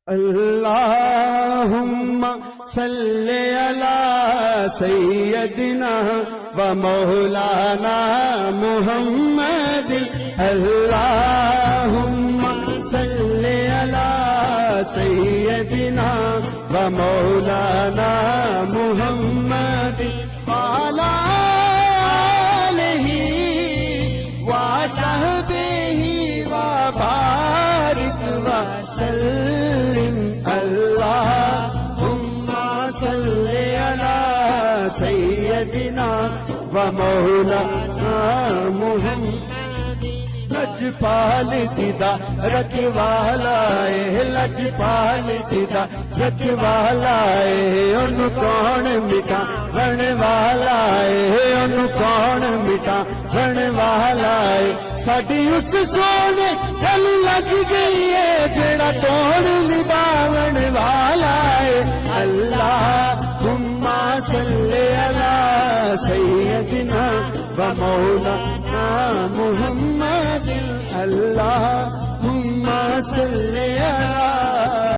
اللہم صلی علی سیدنا و مولانا محمد اللہم صلی علی سیدنا و مولانا محمد وعلی آلہ و صحبہ و بارک وسلم اللہم صلی علی سیدنا و مولانا محمد لجپال دیدہ رکھوالائے لجپال دیدہ رکھوالائے ان کون مٹا بڑھنے والائے ان کون مٹا بڑھنے والائے ساڈی اس سونے دل لگ گئی ہے جڑا توڑ نبھاون والا ہے اللہم صلی علی سیدنا و مولانا محمد اللہم صلی